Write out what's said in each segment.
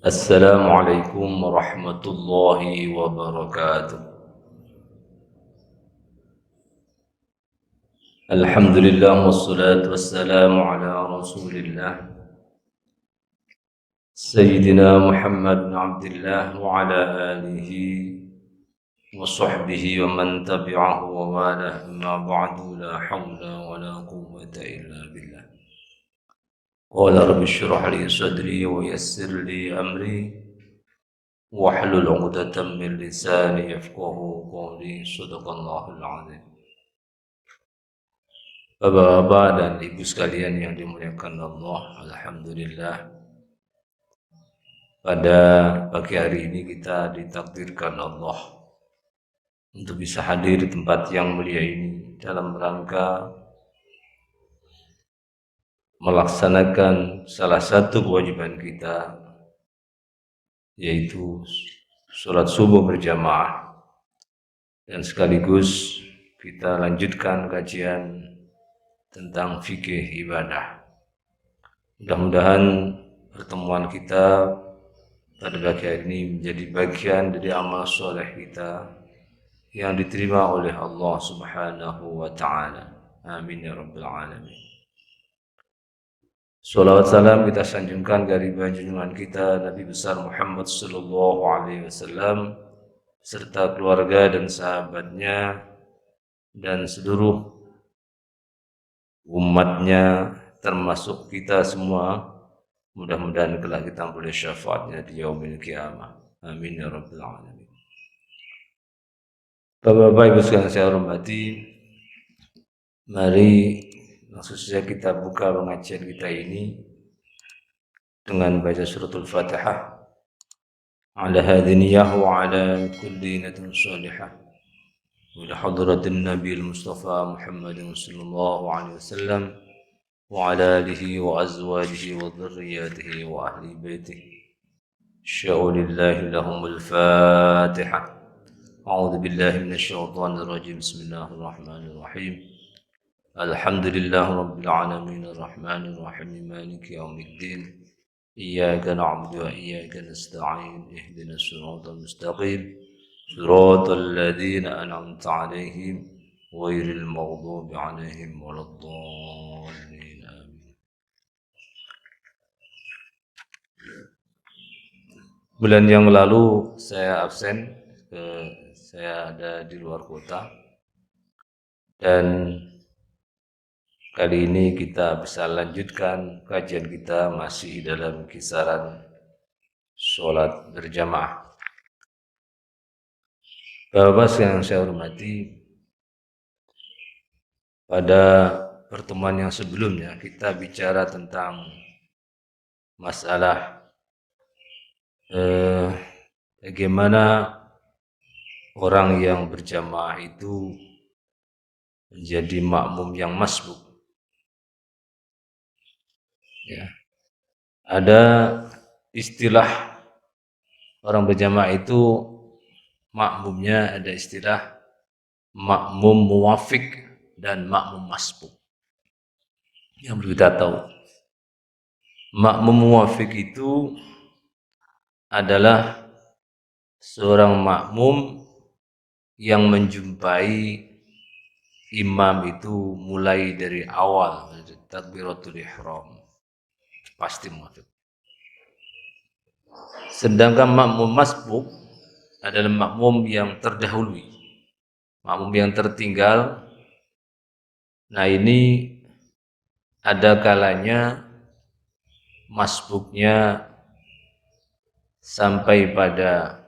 السلام عليكم ورحمة الله وبركاته. الحمد لله والصلاة والسلام على رسول الله سيدنا محمد بن عبد الله وعلى آله وصحبه ومن تبعه ووالاه. أما بعد، لا حول ولا قوة إلا بالله. قال رب اشرح لي صدري ويسر لي أمري واحلل عقدة من لساني يفقه قولي. صدق الله العظيم. Bapak-bapak dan ibu sekalian yang dimuliakan Allah, alhamdulillah pada pagi hari ini kita ditakdirkan Allah untuk bisa hadir di tempat yang mulia ini dalam rangka melaksanakan salah satu kewajiban kita, yaitu sholat subuh berjamaah, dan sekaligus kita lanjutkan kajian tentang fikih ibadah. Mudah-mudahan pertemuan kita pada pagi hari ini menjadi bagian dari amal soleh kita yang diterima oleh Allah Subhanahu wa Ta'ala. Amin ya Rabbal Alamin. Salawat salam kita sanjungkan dari junjungan kita Nabi besar Muhammad sallallahu alaihi wasallam serta keluarga dan sahabatnya dan seluruh umatnya, termasuk kita semua. Mudah-mudahan kelak kita boleh syafaatnya di yaumil qiyamah. Amin ya Rabbal Alamin. Bapak-bapak ibu sekalian saya hormati, mari langsung saja kita buka pengajian kita ini dengan baca suratul Fatihah. Ala hadiniyah wa ala kulli natin salihah wa ila hadratin Nabi Mustafa Muhammadin sallallahu alaihi wasallam wa ala alihi wa azwajihi wa dhurriyyatihi wa ahli baitihi. Sya'ulillahi lahumul Fatihah. A'udzu billahi minasyaitonir rajim. Bismillahirrahmanirrahim. Alhamdulillahi rabbil alamin arrahmanir rahim maliki yaumiddin. Iyyaka na'budu wa iyyaka nasta'in. Ihdinas siratal mustaqim. Siratal ladzina an'amta 'alaihim ghairil maghdubi 'alaihim waladdallin. Bulan yang lalu saya absen, saya ada di luar kota, dan kali ini kita bisa lanjutkan kajian kita masih dalam kisaran sholat berjamaah. Bapak yang saya hormati, pada pertemuan yang sebelumnya kita bicara tentang masalah bagaimana orang yang berjamaah itu menjadi makmum yang masbuk. Ya. Ada istilah orang berjamaah itu makmumnya, ada istilah makmum muwafiq dan makmum masbuk. Yang perlu kita tahu, makmum muwafiq itu adalah seorang makmum yang menjumpai imam itu mulai dari awal, dari takbiratul ihram, pasti muwafiq. Sedangkan makmum masbuk adalah makmum yang terdahului, makmum yang tertinggal. Nah, ini ada kalanya masbuknya sampai pada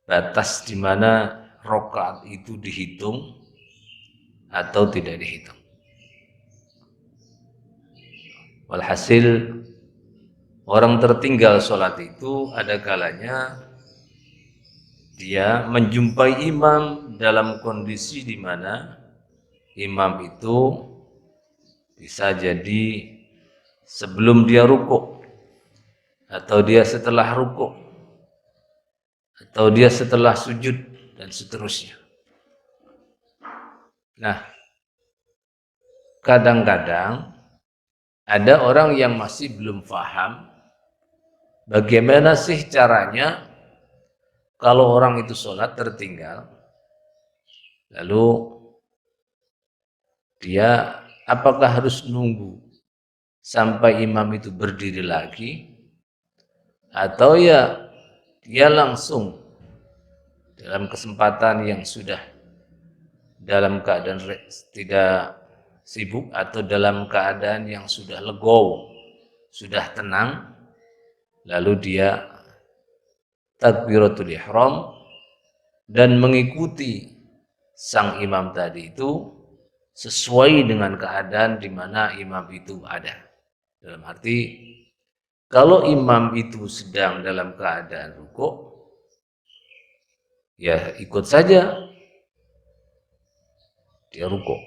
batas di mana rakaat itu dihitung atau tidak dihitung. Walhasil, orang tertinggal sholat itu ada kalanya dia menjumpai imam dalam kondisi di mana imam itu bisa jadi sebelum dia rukuk, atau dia setelah rukuk, atau dia setelah sujud, dan seterusnya. Nah, kadang-kadang ada orang yang masih belum paham Bagaimana sih caranya kalau orang itu sholat tertinggal, lalu dia apakah harus nunggu sampai imam itu berdiri lagi, atau ya dia langsung dalam kesempatan yang sudah dalam keadaan tidak sibuk atau dalam keadaan yang sudah legowo, sudah tenang, lalu dia takbiratul ihram dan mengikuti sang imam tadi itu sesuai dengan keadaan di mana imam itu ada. Dalam arti, kalau imam itu sedang dalam keadaan rukuk, ya ikut saja dia rukuk.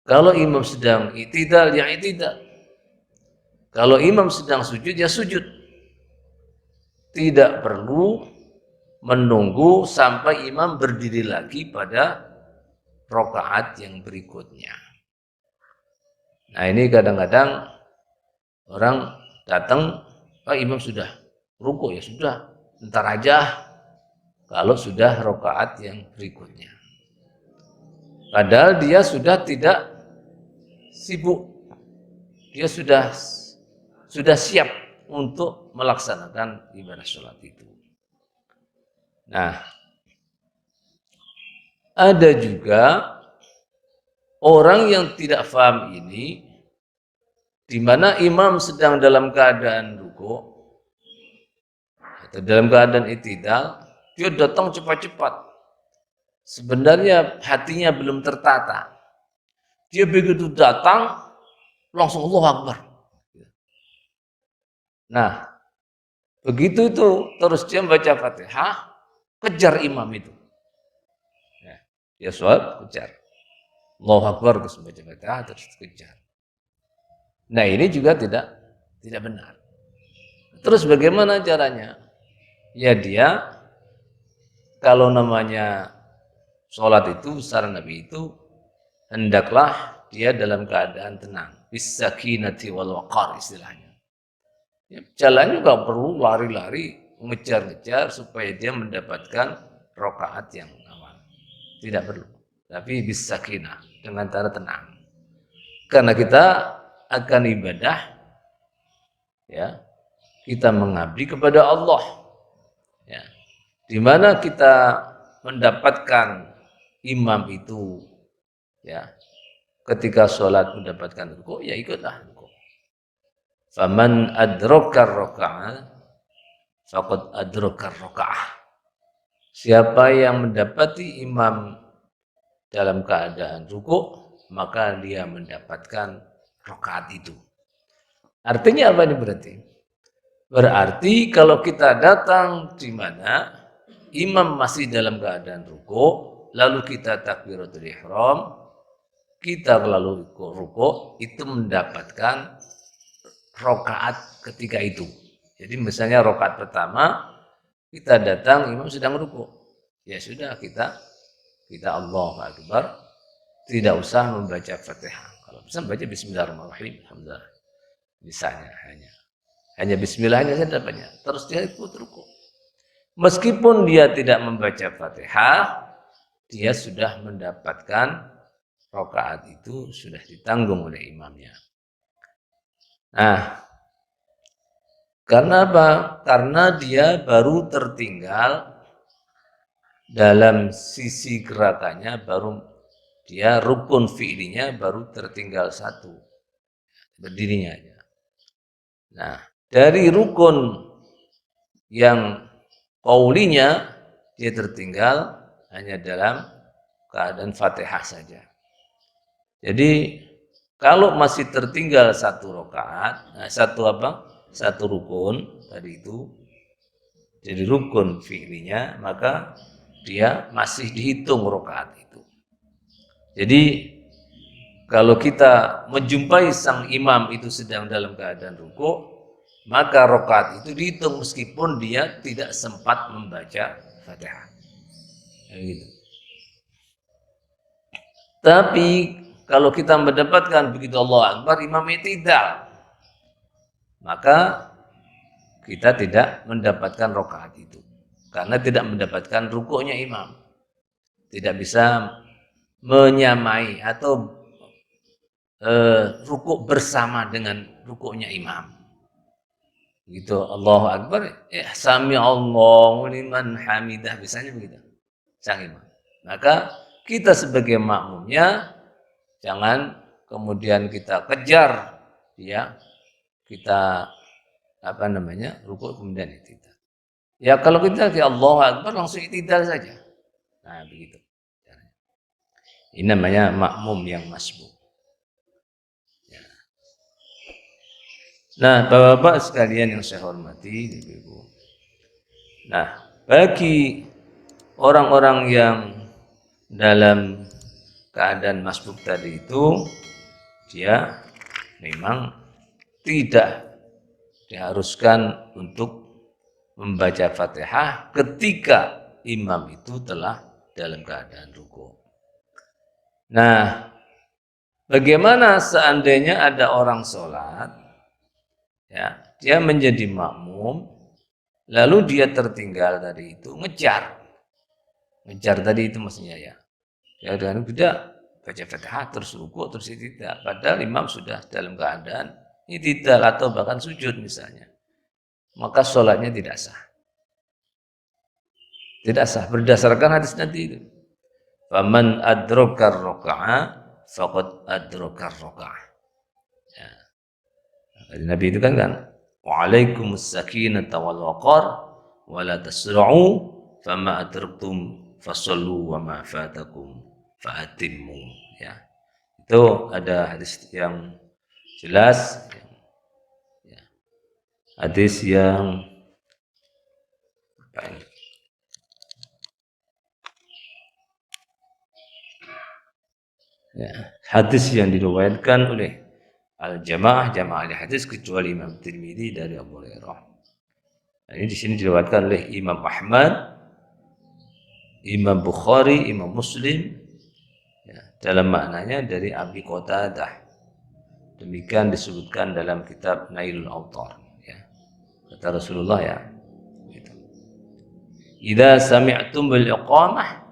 Kalau imam sedang i'tidal, ya i'tidal. Kalau imam sedang sujud, ya sujud. Tidak perlu menunggu sampai imam berdiri lagi pada rakaat yang berikutnya. Nah, ini kadang-kadang orang datang, Pak imam sudah rukuk, ya sudah, ntar aja kalau sudah rakaat yang berikutnya. Padahal dia sudah tidak sibuk, dia sudah siap untuk melaksanakan ibadah sholat itu. Nah, ada juga orang yang tidak paham ini, di mana imam sedang dalam keadaan rukuk atau dalam keadaan i'tidal, dia datang cepat-cepat. Sebenarnya hatinya belum tertata. Dia begitu datang, langsung Allahu Akbar. Nah, begitu itu terus dia membaca Fatihah, kejar imam itu. Ya, dia sholat, kejar. Allahu Akbar, terus membaca Fatihah, terus kejar. Nah, ini juga tidak benar. Terus bagaimana caranya? Ya dia, kalau namanya sholat itu, saran Nabi itu, hendaklah dia dalam keadaan tenang. Bis-sakinati wal waqar istilahnya. Ya, jalan juga perlu lari-lari, ngejar-ngejar supaya dia mendapatkan rakaat yang awal. Tidak perlu. Tapi bis-sakinah, dengan cara tenang. Karena kita akan ibadah, ya, kita mengabdi kepada Allah. Ya, di mana kita mendapatkan imam itu, ya, ketika sholat mendapatkan rukuk, ya ikutlah rukuk. Faman adrokar roka'ah, faqad adrokar roka'ah. Siapa yang mendapati imam dalam keadaan rukuk, maka dia mendapatkan rakaat itu. Artinya apa ini berarti? Berarti kalau kita datang di mana imam masih dalam keadaan rukuk, lalu kita takbiratul ihram, kita lalu rukuk, itu mendapatkan rakaat ketika itu. Jadi misalnya rakaat pertama kita datang imam sedang rukuk, ya sudah kita Allahu Akbar, tidak usah membaca Fatihah. Kalau bisa membaca Bismillahirrahmanirrahim, alhamdulillah. Misalnya hanya Bismillahnya saja dapatnya. Terus dia ikut rukuk. Meskipun dia tidak membaca Fatihah, dia sudah mendapatkan rakaat itu, sudah ditanggung oleh imamnya. Nah, karena apa? Karena dia baru tertinggal dalam sisi gerakannya, baru dia rukun fi'linya baru tertinggal satu, berdirinya aja. Nah, dari rukun yang qaulinya dia tertinggal hanya dalam keadaan Fatihah saja. Jadi kalau masih tertinggal satu rakaat, satu rukun tadi itu, jadi rukun fi'linya, maka dia masih dihitung rakaat itu. Jadi kalau kita menjumpai sang imam itu sedang dalam keadaan rukuk, maka rakaat itu dihitung meskipun dia tidak sempat membaca Fatihah. Gitu. Tapi kalau kita mendapatkan begitu Allah Akbar, imamnya tidak, maka kita tidak mendapatkan rakaat itu karena tidak mendapatkan rukuknya imam. Tidak bisa menyamai atau rukuk bersama dengan rukuknya imam. Gitu, Allahu Akbar, sami Allahu liman hamidah, misalnya begitu. Sang imam. Maka kita sebagai makmumnya jangan kemudian kita kejar ya, kita rukuk kemudian i'tidal. Ya kalau kita di Allahu Akbar langsung i'tidal saja. Nah, begitu. Ini namanya makmum yang masbuk. Ya. Nah, Bapak-bapak sekalian yang saya hormati, Ibu. Nah, bagi orang-orang yang dalam keadaan masbuk tadi itu, dia memang tidak diharuskan untuk membaca Fatihah ketika imam itu telah dalam keadaan ruku. Nah, bagaimana seandainya ada orang sholat, ya, dia menjadi makmum, lalu dia tertinggal tadi itu, ngejar tadi itu maksudnya ya. Ya dengan tidak baca Fatihah terus ruku terus tidak, padahal imam sudah dalam keadaan i'tidal atau bahkan sujud misalnya, maka sholatnya tidak sah. Tidak sah berdasarkan hadis nanti itu. Faman adrakar raka'ah faqad adrakar raka'ah. Ya. Dari Nabi itu kan wa'alaikumus sakinata wal waqar wa la tasra'u fama adraktum fasallu wa ma fatakum fa'atimmu. Ya. Itu ada hadis yang jelas, ya. Hadis yang apa ini? Ya, hadis yang diriwayatkan oleh jamaah ahli hadis kecuali Imam Tirmidzi dari Abu Hurairah. Nah, ini di sini diriwayatkan oleh Imam Ahmad, Imam Bukhari, Imam Muslim, ya, dalam maknanya dari Abi Qatadah. Demikian disebutkan dalam kitab Nailul Awtar. Ya. Kata Rasulullah ya. Gitu. Idza sami'tum bil iqamah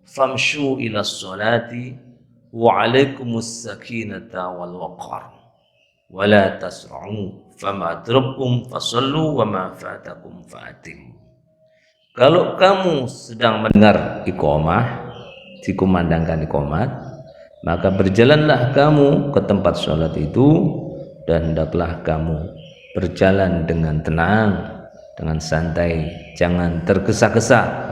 famshu ila sholati wa alaikumus sakinata wal waqar wa la tasra'u fama adrakum fasallu wa ma fatakum fa'atim. Kalau kamu sedang mendengar iqamah, dikumandangkan iqamat, maka berjalanlah kamu ke tempat sholat itu dan hendaklah kamu berjalan dengan tenang, dengan santai, jangan tergesa-gesa.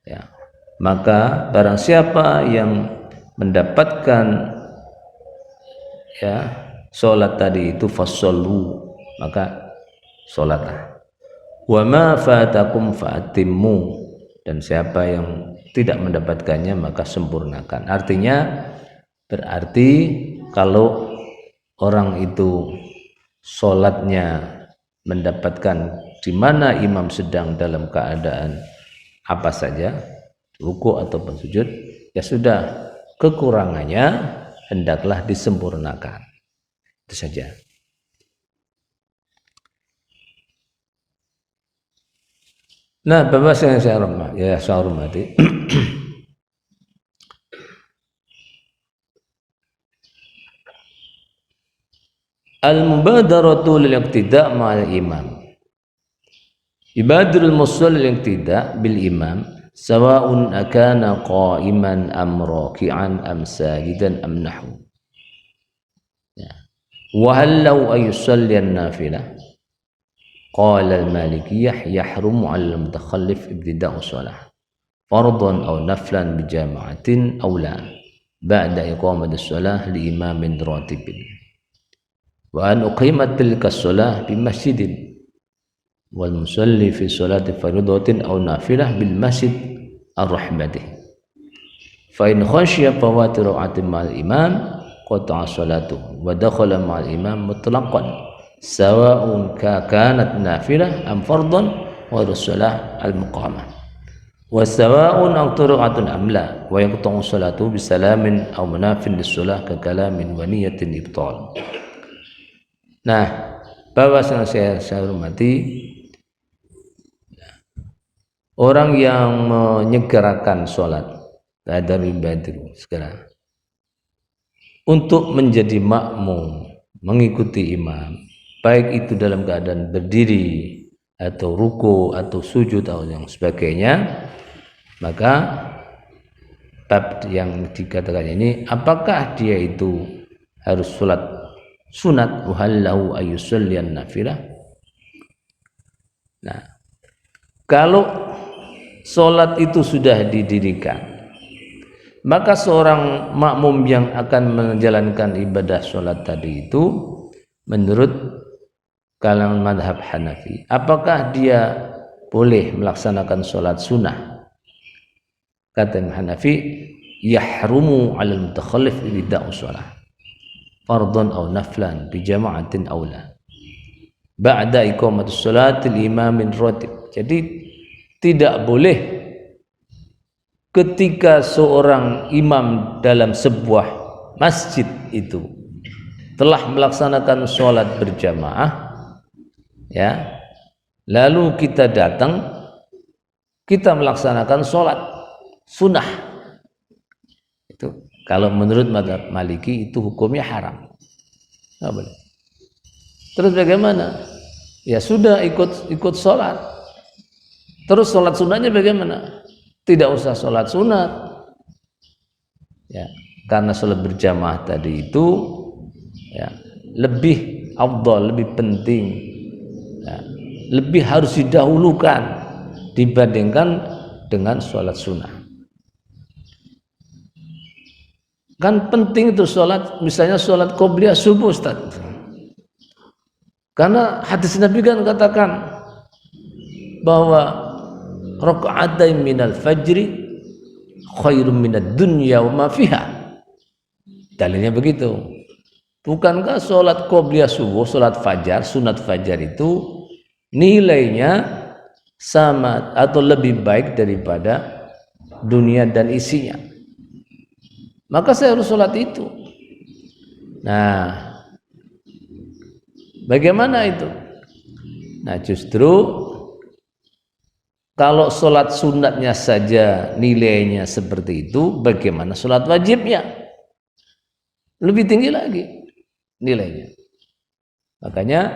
Ya. Maka barang siapa yang mendapatkan ya sholat tadi itu fasallu, maka sholatlah. Wa ma fatakum fa'atimmu, dan siapa yang tidak mendapatkannya maka sempurnakan. Artinya berarti kalau orang itu sholatnya mendapatkan di mana imam sedang dalam keadaan apa saja, ruku ataupun sujud, ya sudah, kekurangannya hendaklah disempurnakan. Itu saja. Nah, Bapak yang saya hormati, al-mubadaratu lil iqtida' ma'al imam. Ibadarul musalli lil iqtida' bil imam sawa'un akana qa'iman am raki'an am sajidan am nahwu. Ya. Wa hal law ayusalli an-nafilah? Qala al-Malikiyah yahrumu 'ala al-mutakhallif ibtida'u shalah fardhan aw naflan bi jama'atin aw la ba'da iqamati shalah li imamin ratibin. Wa an uqimat tilka shalah bi masjidin wal musalli fi sholati fardhatin aw nafilah bil masjid ar-rahmatih. Fa in khashiya fawati ra'atin ma'al imam qata'a sholatuhu wa dakhala ma'al imam mutlaqan sawa'un kanat nafilah am fardhan wa shalah al-muqamah wa sawa'un aqtara'atun am la wa yaqta'u salatu bi salamin aw munafin lis-shalah ka kalamin wa niyatin ibtal. Nah, bahwa saya hormati orang yang menyegerakan sholat dari badir segera untuk menjadi makmum mengikuti imam, baik itu dalam keadaan berdiri atau ruku atau sujud atau yang sebagainya, maka bab yang dikatakan ini apakah dia itu harus sholat sunat wahallahu ayyusallian nafilah. Nah, kalau sholat itu sudah didirikan, maka seorang makmum yang akan menjalankan ibadah sholat tadi itu menurut kalangan madhab Hanafi, apakah dia boleh melaksanakan sholat sunnah? Kata Hanafi, yahrumu 'alal mutakhallif ibtida'u sholat fardhan aw naflan bi jama'atin aw la ba'da iqamatus sholatil imamin ratib. Jadi tidak boleh ketika seorang imam dalam sebuah masjid itu telah melaksanakan sholat berjamaah, ya, lalu kita datang, kita melaksanakan sholat sunnah, itu kalau menurut mazhab Maliki itu hukumnya haram, nggak boleh. Terus bagaimana? Ya sudah ikut sholat. Terus sholat sunnahnya bagaimana? Tidak usah sholat sunat, ya, karena sholat berjamaah tadi itu, ya, lebih afdal, lebih penting, ya, lebih harus didahulukan dibandingkan dengan sholat sunnah. Kan penting itu sholat, misalnya sholat qobliyah subuh, Ustaz, karena hadis Nabi kan katakan bahwa raka'atain minal fajri khairum minad dunya wa ma fiha. Dalilnya begitu. Bukankah sholat qobliyah subuh, sholat fajar, sunat fajar itu nilainya sama atau lebih baik daripada dunia dan isinya? Maka saya harus sholat itu. Nah, bagaimana itu? Nah, justru kalau sholat sunatnya saja nilainya seperti itu, bagaimana sholat wajibnya? Lebih tinggi lagi nilainya. Makanya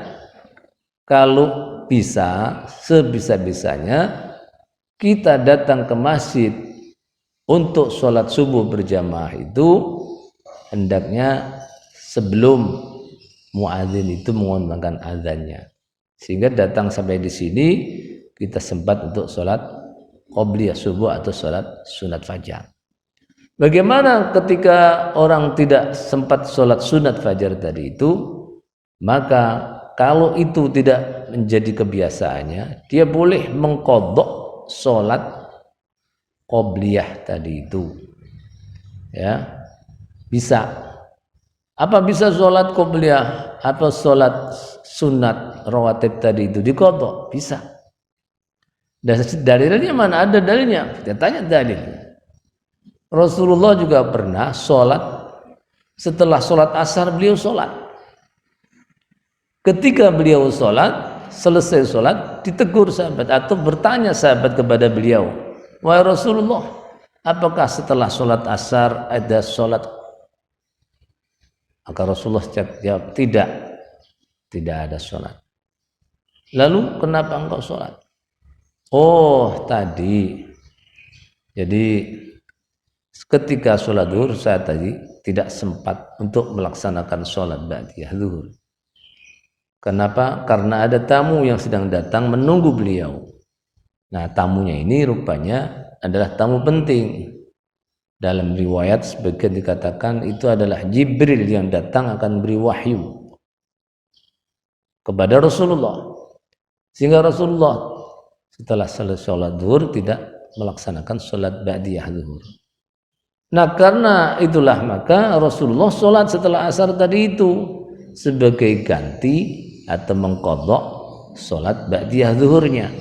kalau bisa, sebisa-bisanya kita datang ke masjid untuk sholat subuh berjamaah itu hendaknya sebelum muadzin itu mengumandangkan azannya, sehingga datang sampai di sini kita sempat untuk sholat qobliyah subuh atau sholat sunat fajar. Bagaimana ketika orang tidak sempat sholat sunat fajar tadi itu? Maka kalau itu tidak menjadi kebiasaannya, dia boleh mengqadha sholat qobliyah tadi itu, ya, bisa. Apa bisa sholat qobliyah, apa sholat sunat rawatib tadi itu diqadha? Bisa. Dan dalilnya mana? Ada dalilnya. Kita tanya dalil. Rasulullah juga pernah sholat, setelah sholat asar beliau sholat. Ketika beliau sholat, selesai sholat, ditegur sahabat atau bertanya sahabat kepada beliau, wahai Rasulullah, apakah setelah sholat asar ada sholat? Maka Rasulullah jawab, tidak ada sholat. Lalu kenapa engkau sholat? Oh, tadi, jadi ketika sholat zuhur saya tadi tidak sempat untuk melaksanakan sholat ba'diyah zuhur. Kenapa? Karena ada tamu yang sedang datang menunggu beliau. Nah, tamunya ini rupanya adalah tamu penting. Dalam riwayat sebagian dikatakan itu adalah Jibril yang datang akan beri wahyu kepada Rasulullah, sehingga Rasulullah setelah selesai sholat zuhur tidak melaksanakan sholat ba'diyah zuhur. Nah, karena itulah maka Rasulullah sholat setelah asar tadi itu sebagai ganti atau mengqadha sholat ba'diyah zuhurnya.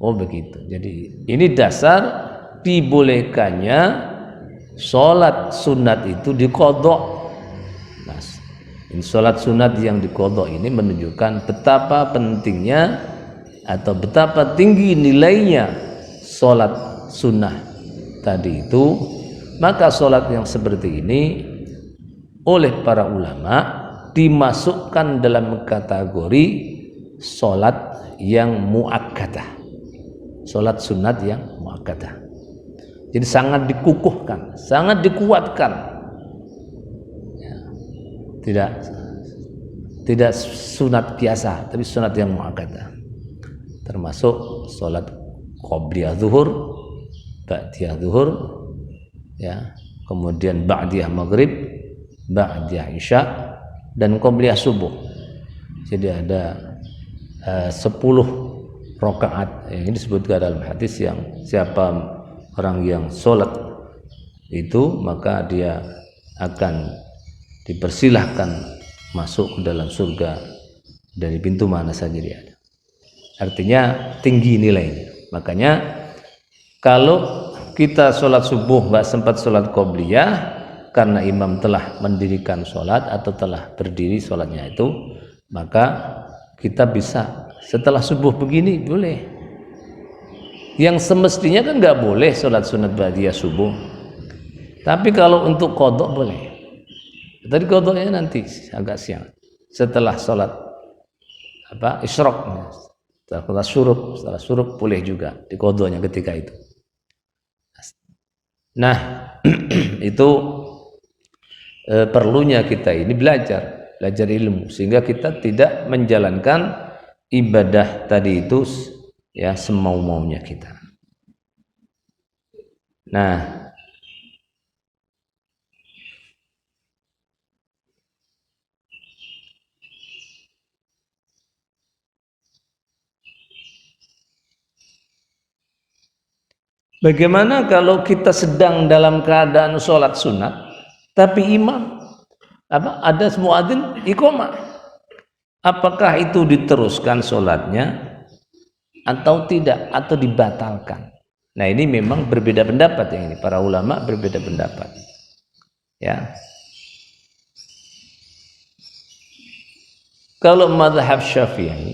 Oh begitu. Jadi ini dasar dibolehkannya sholat sunat itu diqadha. Nah, Sholat sunat yang diqadha ini menunjukkan betapa pentingnya atau betapa tinggi nilainya sholat sunnah tadi itu. Maka sholat yang seperti ini oleh para ulama dimasukkan dalam kategori sholat yang muakkadah, sholat sunat yang muakkadah. Jadi sangat dikukuhkan, sangat dikuatkan, ya, tidak sunat biasa, tapi sunat yang muakkadah, termasuk sholat qobliyah zuhur, ba'diyah zuhur, ya, kemudian ba'diyah maghrib, ba'diyah isya, dan qobliyah subuh. Jadi ada 10 rakaat. Ini disebutkan dalam hadis yang siapa orang yang sholat itu maka dia akan dipersilahkan masuk ke dalam surga dari pintu mana saja dia ada. Artinya tinggi nilainya. Makanya kalau kita sholat subuh nggak sempat sholat qobliyah karena imam telah mendirikan sholat atau telah berdiri sholatnya itu, maka kita bisa setelah subuh begini boleh. Yang semestinya kan nggak boleh sholat sunat ba'diyah subuh, tapi kalau untuk qadha boleh. Tadi qadhanya nanti agak siang setelah sholat isyraq, setelah syuruk boleh juga di qadhanya ketika itu. Nah itu perlunya kita ini belajar ilmu sehingga kita tidak menjalankan ibadah tadi itu ya semau-maunya kita. Nah, bagaimana kalau kita sedang dalam keadaan sholat sunat tapi imam ada muadzin iqamah, apakah itu diteruskan sholatnya atau tidak, atau dibatalkan? Nah ini memang berbeda pendapat, yang ini para ulama berbeda pendapat ya. Kalau mazhab Syafi'i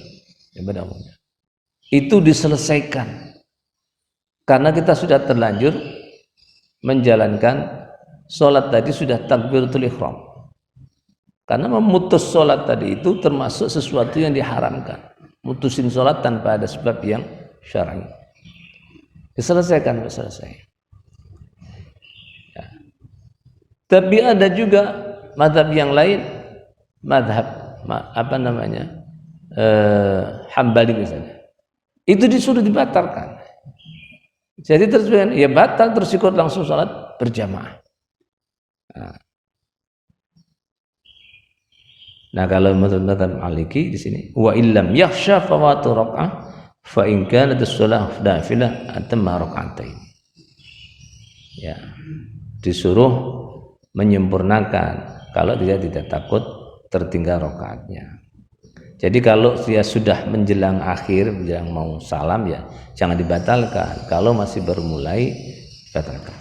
itu diselesaikan karena kita sudah terlanjur menjalankan sholat tadi, sudah takbiratul ihram. Karena memutus sholat tadi itu termasuk sesuatu yang diharamkan. Mutusin sholat tanpa ada sebab yang syar'i. Diselesaikan, selesai. Ya. Tapi ada juga mazhab yang lain, mazhab Hambali misalnya. Itu disuruh dibatalkan. Jadi terus ya batal, terus ikut langsung sholat berjamaah. Nah kalau mazhab Maliki di sini wa illam yakhsha fawatu rak'ah fa in kanat as-shalah nafilah atamma rak'atain. Ya, disuruh menyempurnakan kalau dia tidak takut tertinggal rakaatnya. Jadi kalau dia sudah menjelang akhir, menjelang mau salam ya jangan dibatalkan. Kalau masih bermulai batalkan.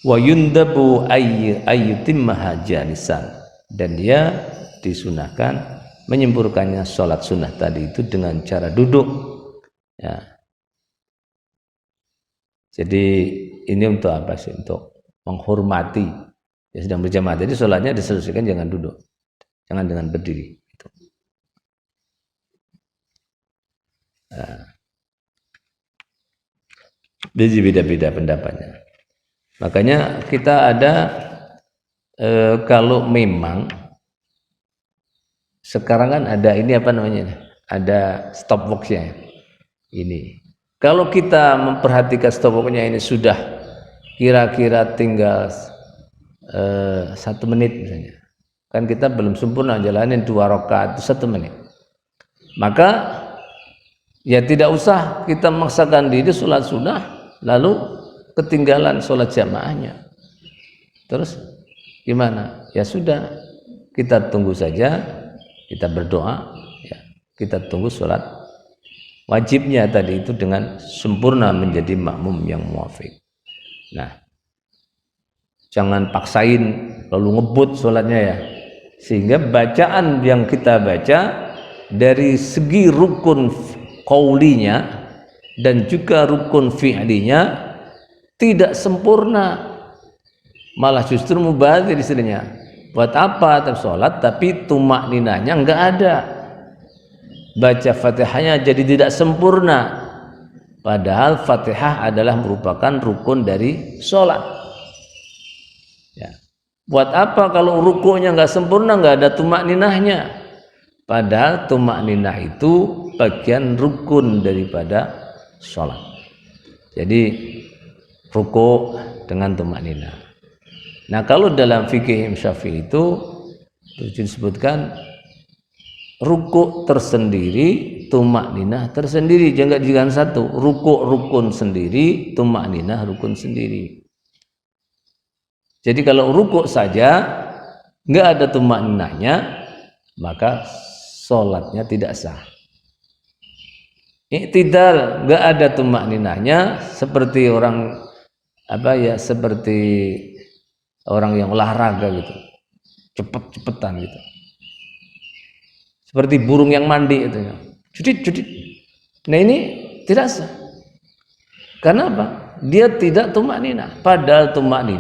Wa yundabu ayyutimmaha jalisan, dan dia disunahkan menyempurnakannya sholat sunnah tadi itu dengan cara duduk ya. Jadi ini untuk apa sih? Untuk menghormati ya, sedang berjamaah. Jadi sholatnya diselesaikan jangan duduk, jangan dengan berdiri gitu. Nah, jadi beda-beda pendapatnya. Makanya kita ada kalau memang sekarang kan ada ini ada stopwatch-nya ini. Kalau kita memperhatikan stopwatch-nya ini sudah kira-kira tinggal 1 menit misalnya, kan kita belum sempurna jalanin 2 rakaat 1 menit, maka ya tidak usah kita memaksakan diri sholat sunnah lalu ketinggalan sholat jamaahnya. Terus gimana? Ya sudah, kita tunggu saja, kita berdoa ya, kita tunggu sholat wajibnya tadi itu dengan sempurna menjadi makmum yang muwafiq. Nah, jangan paksain lalu ngebut sholatnya ya. Sehingga bacaan yang kita baca dari segi rukun qaulinya dan juga rukun fi'linya tidak sempurna, malah justru mubadzir istilahnya. Buat apa tetap sholat tapi tumak ninahnya enggak ada, baca Fatihahnya jadi tidak sempurna, padahal Fatihah adalah merupakan rukun dari sholat. Ya. Buat apa kalau rukunya nggak sempurna, nggak ada tumak ninahnya, padahal tumak ninah itu bagian rukun daripada sholat. Jadi ruku dengan tumak ninah. Nah, kalau dalam fikih Syafi'i itu disebutkan ruku tersendiri, tumak ninah tersendiri, jangan satu. Ruku rukun sendiri, tumak ninah rukun sendiri. Jadi kalau ruku saja nggak ada tumak ninahnya, maka sholatnya tidak sah. Iktidal nggak ada tumak ninahnya, seperti orang seperti orang yang olahraga gitu, cepet-cepetan gitu, seperti burung yang mandi itu, judit. Nah ini tidak sah. Karena apa? Dia tidak tumak ninah, padahal tumak ninah